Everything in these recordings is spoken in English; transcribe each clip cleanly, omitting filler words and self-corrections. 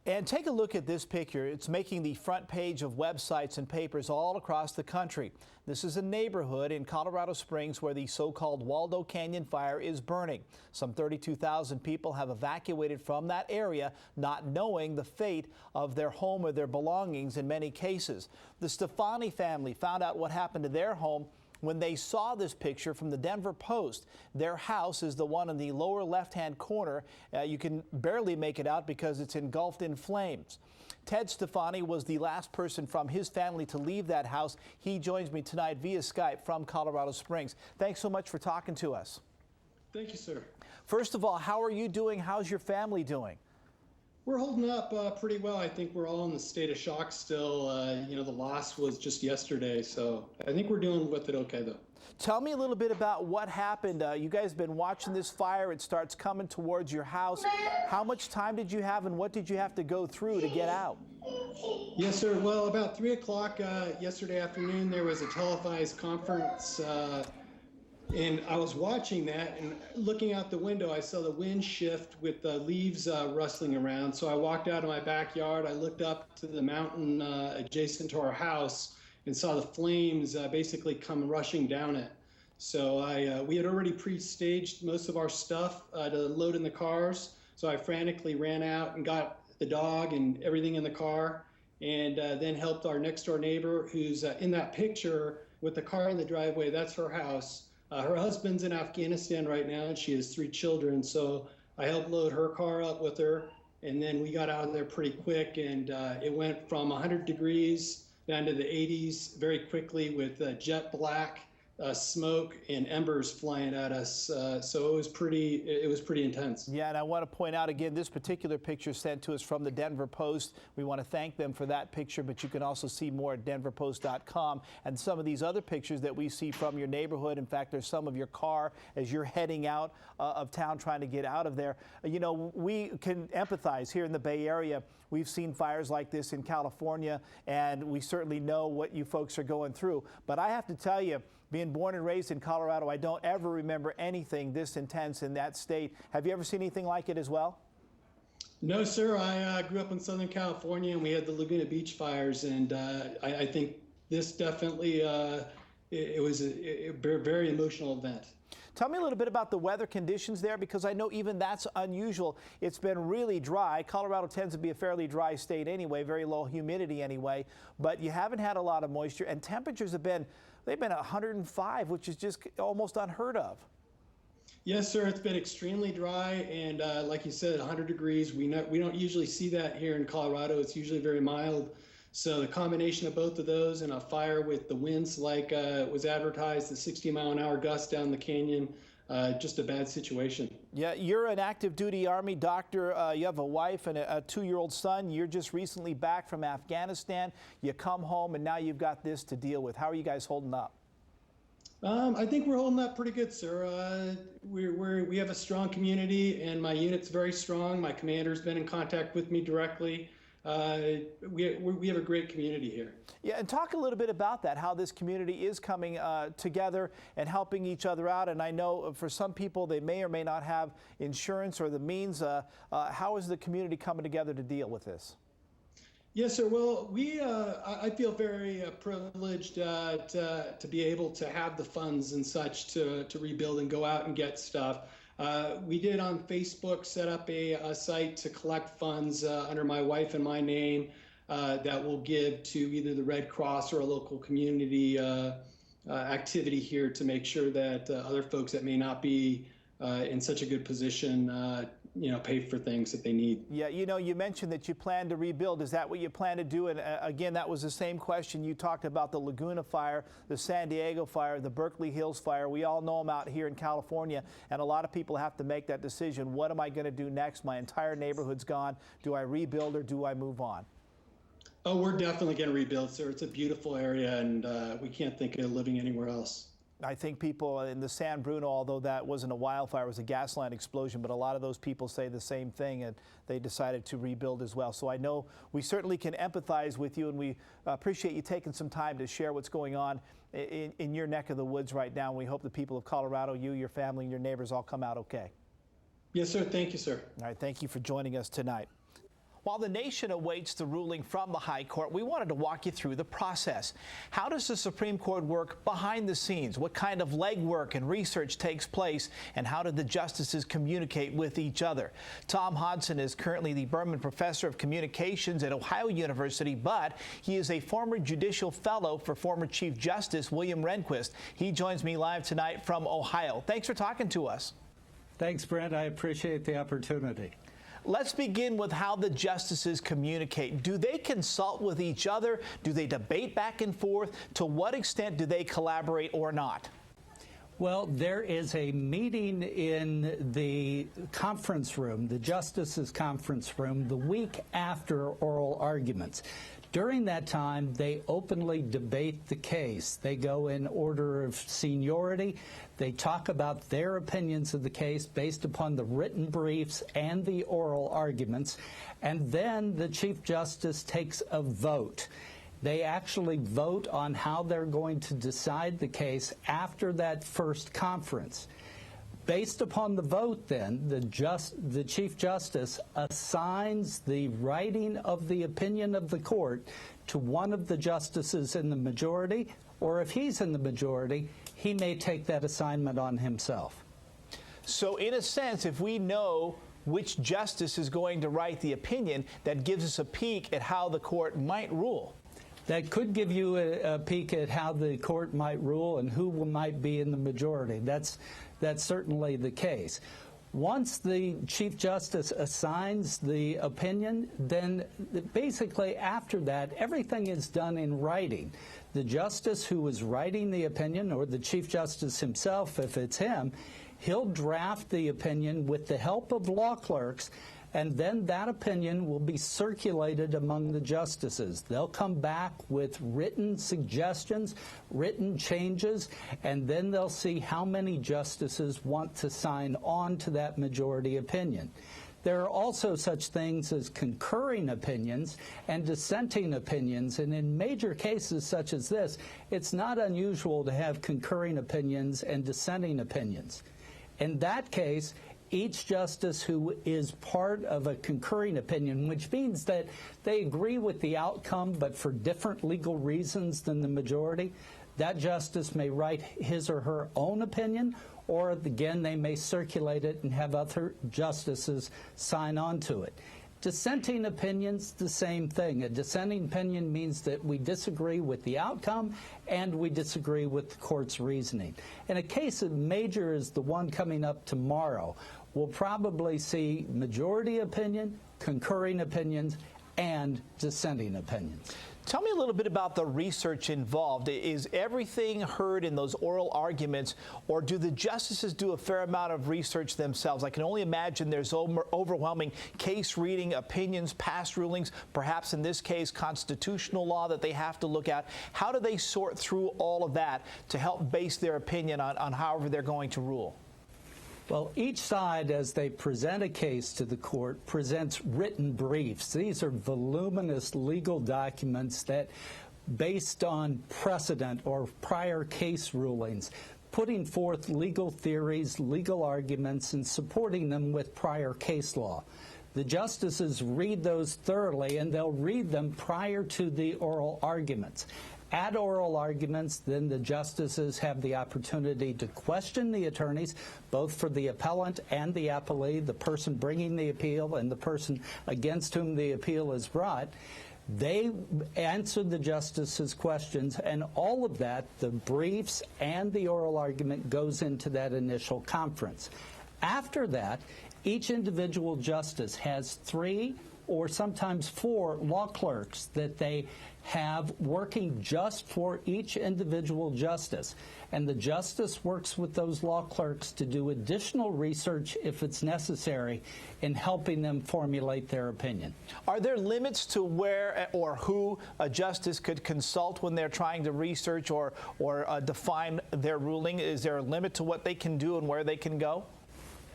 And take a look at this picture. It's making the front page of websites and papers all across the country. This is a neighborhood in Colorado Springs where the so-called Waldo Canyon fire is burning. Some 32,000 people have evacuated from that area, not knowing the fate of their home or their belongings in many cases. The Stefani family found out what happened to their home when they saw this picture from the Denver Post. Their house is the one in the lower left-hand corner. You can barely make it out because it's engulfed in flames. Ted Stefani was the last person from his family to leave that house. He joins me tonight via Skype from Colorado Springs. Thanks so much for talking to us. Thank you, sir. First of all, how are you doing? How's your family doing? We're holding up pretty well. I think we're all in the state of shock still. The loss was just yesterday, so I think we're dealing with it okay, though. Tell me a little bit about what happened. You guys have been watching this fire. It starts coming towards your house. How much time did you have, and what did you have to go through to get out? Yes, sir. Well, about 3 o'clock yesterday afternoon, there was a televised conference, and I was watching that, and looking out the window, I saw the wind shift with the leaves rustling around. So I walked out of my backyard. I looked up to the mountain adjacent to our house and saw the flames basically come rushing down it. So we had already pre-staged most of our stuff to load in the cars. So I frantically ran out and got the dog and everything in the car, and then helped our next door neighbor who's in that picture with the car in the driveway. That's her house. Her husband's in Afghanistan right now, and she has 3 children. So I helped load her car up with her, and then we got out of there pretty quick. And it went from 100 degrees down to the 80s very quickly with jet black smoke and embers flying at us. So it was pretty intense. Yeah, and I want to point out again, this particular picture sent to us from the Denver Post. We want to thank them for that picture, but you can also see more at denverpost.com. And some of these other pictures that we see from your neighborhood. In fact, there's some of your car as you're heading out of town trying to get out of there. You know, we can empathize here in the Bay Area. We've seen fires like this in California, and we certainly know what you folks are going through. But I have to tell you, being born and raised in Colorado, I don't ever remember anything this intense in that state. Have you ever seen anything like it as well? No, sir. I grew up in Southern California, and we had the Laguna Beach fires, and I think this definitely it was a very emotional event. Tell me a little bit about the weather conditions there, because I know even that's unusual. It's been really dry. Colorado tends to be a fairly dry state anyway, very low humidity anyway, but you haven't had a lot of moisture, and temperatures have been 105, which is just almost unheard of. Yes, sir. It's been extremely dry, and like you said, 100 degrees. We don't usually see that here in Colorado. It's usually very mild. So the combination of both of those and a fire with the winds like was advertised, the 60-mile-an-hour gust down the canyon, just a bad situation. Yeah, you're an active duty Army doctor. You have a wife and a 2-year-old son. You're just recently back from Afghanistan. You come home and now you've got this to deal with. How are you guys holding up? I think we're holding up pretty good, sir. We have a strong community, and my unit's very strong. My commander's been in contact with me directly. We have a great community here. Yeah, and talk a little bit about that, how this community is coming together and helping each other out. And I know for some people, they may or may not have insurance or the means. How is the community coming together to deal with this? Yes, sir. Well, I feel very privileged to be able to have the funds and such to rebuild and go out and get stuff. We did on Facebook set up a site to collect funds under my wife and my name that will give to either the Red Cross or a local community activity here to make sure that other folks that may not be in such a good position, pay for things that they need. Yeah, you mentioned that you plan to rebuild. Is that what you plan to do? And again, that was the same question. You talked about the Laguna fire, the San Diego fire, the Berkeley Hills fire. We all know them out here in California, and a lot of people have to make that decision. What am I going to do next? My entire neighborhood's gone. Do I rebuild or do I move on? Oh, we're definitely going to rebuild, sir. It's a beautiful area, and we can't think of living anywhere else. I think people in the San Bruno, although that wasn't a wildfire, it was a gas line explosion, but a lot of those people say the same thing, and they decided to rebuild as well. So I know we certainly can empathize with you, and we appreciate you taking some time to share what's going on in your neck of the woods right now. We hope the people of Colorado, you, your family, and your neighbors all come out okay. Yes, sir. Thank you, sir. All right. Thank you for joining us tonight. While the nation awaits the ruling from the High Court, we wanted to walk you through the process. How does the Supreme Court work behind the scenes? What kind of legwork and research takes place? And how do the justices communicate with each other? Tom Hodson is currently the Berman Professor of Communications at Ohio University, but he is a former judicial fellow for former Chief Justice William Rehnquist. He joins me live tonight from Ohio. Thanks for talking to us. Thanks, Brent. I appreciate the opportunity. Let's begin with how the justices communicate. Do they consult with each other? Do they debate back and forth? To what extent do they collaborate or not? Well, there is a meeting in the conference room, the justices' conference room, the week after oral arguments. During that time, they openly debate the case. They go in order of seniority. They talk about their opinions of the case based upon the written briefs and the oral arguments. And then the Chief Justice takes a vote. They actually vote on how they're going to decide the case after that first conference. Based upon the vote, then, the Chief Justice assigns the writing of the opinion of the court to one of the justices in the majority, or if he's in the majority, he may take that assignment on himself. So, in a sense, if we know which justice is going to write the opinion, that gives us a peek at how the court might rule. That could give you a peek at how the court might rule and who might be in the majority. That's certainly the case. Once the Chief Justice assigns the opinion, then basically after that, everything is done in writing. The justice who is writing the opinion, or the Chief Justice himself, if it's him, he'll draft the opinion with the help of law clerks, and then that opinion will be circulated among the justices. They'll come back with written suggestions, written changes, and then they'll see how many justices want to sign on to that majority opinion. There are also such things as concurring opinions and dissenting opinions, and in major cases such as this, it's not unusual to have concurring opinions and dissenting opinions. In that case, each justice who is part of a concurring opinion, which means that they agree with the outcome but for different legal reasons than the majority, that justice may write his or her own opinion, or again, they may circulate it and have other justices sign on to it. Dissenting opinions, the same thing. A dissenting opinion means that we disagree with the outcome and we disagree with the court's reasoning. In a case as major as the one coming up tomorrow, we'll probably see majority opinion, concurring opinions, and dissenting opinions. Tell me a little bit about the research involved. Is everything heard in those oral arguments, or do the justices do a fair amount of research themselves? I can only imagine there's overwhelming case reading, opinions, past rulings, perhaps in this case constitutional law that they have to look at. How do they sort through all of that to help base their opinion on however they're going to rule? Well, each side, as they present a case to the court, presents written briefs. These are voluminous legal documents that, based on precedent or prior case rulings, putting forth legal theories, legal arguments, and supporting them with prior case law. The justices read those thoroughly, and they'll read them prior to the oral arguments. At oral arguments, then the justices have the opportunity to question the attorneys, both for the appellant and the appellee, the person bringing the appeal and the person against whom the appeal is brought. They answer the justices' questions, and all of that, the briefs and the oral argument, goes into that initial conference. After that, each individual justice has 3 or sometimes 4 law clerks that they have working just for each individual justice. And the justice works with those law clerks to do additional research if it's necessary in helping them formulate their opinion. Are there limits to where or who a justice could consult when they're trying to research or define their ruling? Is there a limit to what they can do and where they can go?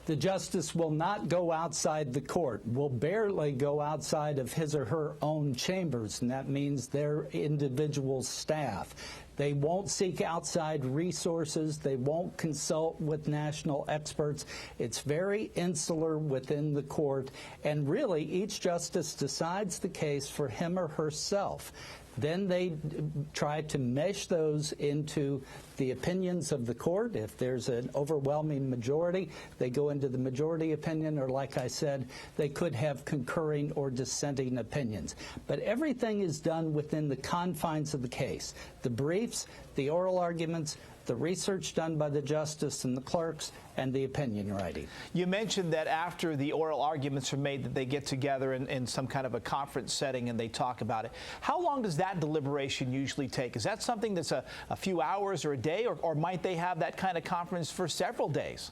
The justice will not go outside the court, will barely go outside of his or her own chambers, and that means their individual staff. They won't seek outside resources. They won't consult with national experts. It's very insular within the court, and really each justice decides the case for him or herself. Then they try to mesh those into the opinions of the court. If there's an overwhelming majority, they go into the majority opinion, or like I said, they could have concurring or dissenting opinions. But everything is done within the confines of the case. The briefs, the oral arguments, the research done by the justice and the clerks, and the opinion writing. You mentioned that after the oral arguments are made that they get together in some kind of a conference setting and they talk about it. How long does that deliberation usually take? Is that something that's a few hours or a day, or might they have that kind of conference for several days?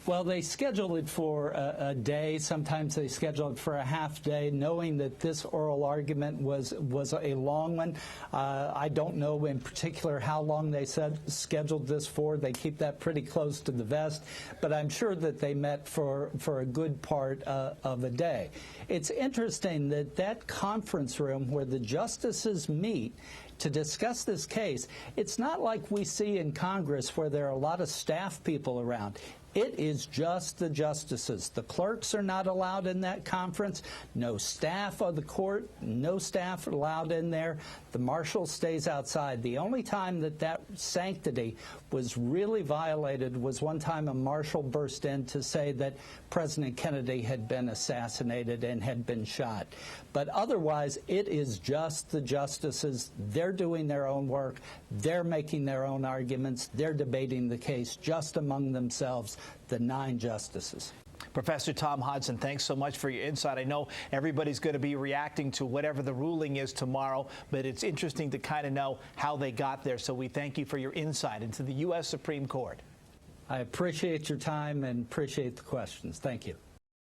Well, they schedule it for a day. Sometimes they schedule it for a half day, knowing that this oral argument was a long one. I don't know in particular how long they scheduled this for. They keep that pretty close to the vest, but I'm sure that they met for a good part of a day. It's interesting that that conference room where the justices meet to discuss this case, it's not like we see in Congress where there are a lot of staff people around. It is just the justices. The clerks are not allowed in that conference. No staff of the court, no staff allowed in there. The marshal stays outside. The only time that sanctity was really violated was one time a marshal burst in to say that President Kennedy had been assassinated and had been shot. But otherwise, it is just the justices. They're doing their own work. They're making their own arguments. They're debating the case just among themselves, the 9 justices. Professor Tom Hodson, thanks so much for your insight. I know everybody's going to be reacting to whatever the ruling is tomorrow, but it's interesting to kind of know how they got there. So we thank you for your insight into the U.S. Supreme Court. I appreciate your time and appreciate the questions. Thank you.